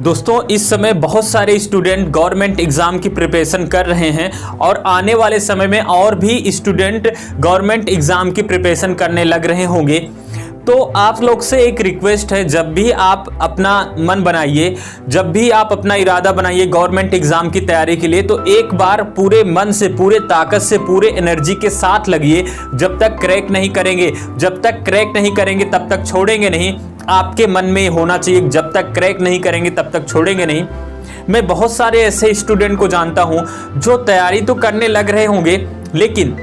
दोस्तों इस समय बहुत सारे स्टूडेंट गवर्नमेंट एग्ज़ाम की प्रिपरेशन कर रहे हैं और आने वाले समय में और भी स्टूडेंट गवर्नमेंट एग्ज़ाम की प्रिपरेशन करने लग रहे होंगे। तो आप लोग से एक रिक्वेस्ट है, जब भी आप अपना मन बनाइए, जब भी आप अपना इरादा बनाइए गवर्नमेंट एग्ज़ाम की तैयारी के लिए, तो एक बार पूरे मन से, पूरे ताकत से, पूरे एनर्जी के साथ लगिए। जब तक क्रैक नहीं करेंगे, जब तक क्रैक नहीं करेंगे तब तक छोड़ेंगे नहीं। आपके मन में होना चाहिए, जब तक क्रैक नहीं करेंगे तब तक छोड़ेंगे नहीं। मैं बहुत सारे ऐसे स्टूडेंट को जानता हूं जो तैयारी तो करने लग रहे होंगे, लेकिन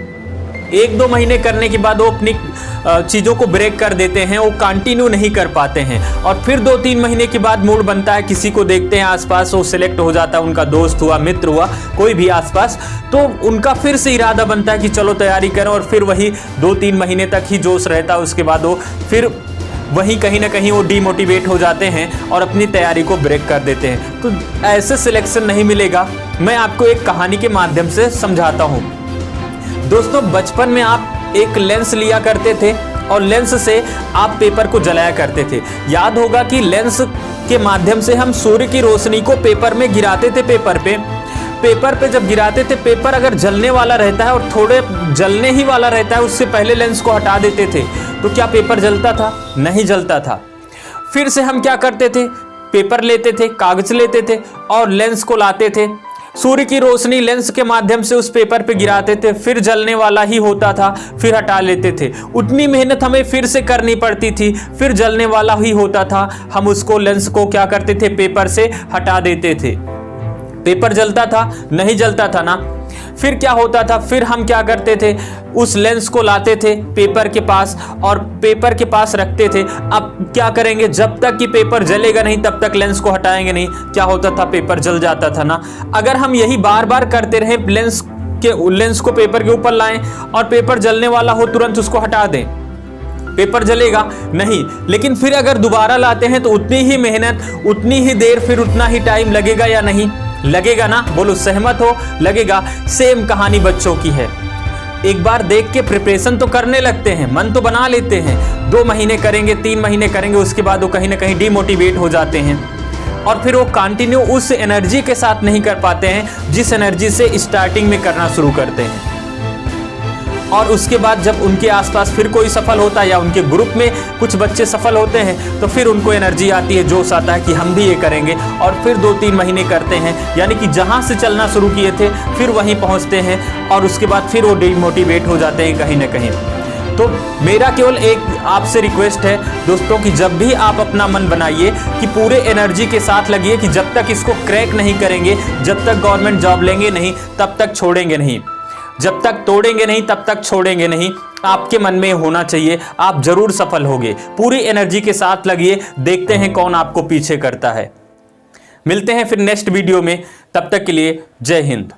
1-2 महीने करने के बाद वो अपनी चीज़ों को ब्रेक कर देते हैं, वो कंटिन्यू नहीं कर पाते हैं। और फिर 2-3 महीने के बाद मूड बनता है, किसी को देखते हैं आसपास वो सिलेक्ट हो जाता है, उनका दोस्त हुआ, मित्र हुआ, कोई भी आसपास, तो उनका फिर से इरादा बनता है कि चलो तैयारी करें, और फिर वही 2-3 महीने तक ही जोश रहता है। उसके बाद वो फिर वहीं कहीं ना कहीं वो डीमोटिवेट हो जाते हैं और अपनी तैयारी को ब्रेक कर देते हैं। तो ऐसे सिलेक्शन नहीं मिलेगा। मैं आपको एक कहानी के माध्यम से समझाता हूँ। दोस्तों बचपन में आप एक लेंस लिया करते थे और लेंस से आप पेपर को जलाया करते थे। याद होगा कि लेंस के माध्यम से हम सूर्य की रोशनी को पेपर में गिराते थे। पेपर पे जब गिराते थे, पेपर अगर जलने वाला रहता है और थोड़े जलने ही वाला रहता है, उससे पहले लेंस को हटा देते थे, तो क्या पेपर जलता था? नहीं जलता था। फिर से हम क्या करते थे, पेपर लेते थे, कागज लेते थे और लेंस को लाते थे, सूर्य की रोशनी लेंस के माध्यम से उस पेपर पे गिराते थे, फिर जलने वाला ही होता था, फिर हटा लेते थे। उतनी मेहनत हमें फिर से करनी पड़ती थी, फिर जलने वाला ही होता था, हम उसको लेंस को क्या करते थे, पेपर से हटा देते थे। पेपर जलता था? नहीं जलता था ना। फिर क्या होता था, फिर हम क्या करते थे, उस लेंस को लाते थे पेपर के पास और पेपर के पास रखते थे। अब क्या करेंगे, जब तक कि पेपर जलेगा नहीं तब तक लेंस को हटाएंगे नहीं। क्या होता था, पेपर जल जाता था ना। अगर हम यही बार बार करते रहे, लेंस को पेपर के ऊपर लाएं और पेपर जलने वाला हो तुरंत उसको हटा दें, पेपर जलेगा नहीं। लेकिन फिर अगर दोबारा लाते हैं तो उतनी ही मेहनत, उतनी ही देर, फिर उतना ही टाइम लगेगा या नहीं लगेगा ना? बोलो सहमत हो? लगेगा। सेम कहानी बच्चों की है। एक बार देख के प्रिपरेशन तो करने लगते हैं, मन तो बना लेते हैं, 2 महीने करेंगे, 3 महीने करेंगे, उसके बाद वो कहीं ना कहीं डीमोटिवेट हो जाते हैं और फिर वो कंटिन्यू उस एनर्जी के साथ नहीं कर पाते हैं जिस एनर्जी से स्टार्टिंग में करना शुरू करते हैं। और उसके बाद जब उनके आसपास फिर कोई सफल होता है या उनके ग्रुप में कुछ बच्चे सफल होते हैं, तो फिर उनको एनर्जी आती है, जोश आता है कि हम भी ये करेंगे, और फिर 2-3 महीने करते हैं, यानी कि जहां से चलना शुरू किए थे फिर वहीं पहुंचते हैं और उसके बाद फिर वो डिमोटिवेट हो जाते हैं कहीं ना कहीं। तो मेरा केवल एक आपसे रिक्वेस्ट है दोस्तों कि जब भी आप अपना मन बनाइए कि पूरे एनर्जी के साथ लगिए कि जब तक इसको क्रैक नहीं करेंगे, जब तक गवर्नमेंट जॉब लेंगे नहीं, तब तक छोड़ेंगे नहीं। जब तक तोड़ेंगे नहीं तब तक छोड़ेंगे नहीं। आपके मन में होना चाहिए, आप जरूर सफल होंगे। पूरी एनर्जी के साथ लगिए, देखते हैं कौन आपको पीछे करता है। मिलते हैं फिर नेक्स्ट वीडियो में, तब तक के लिए जय हिंद।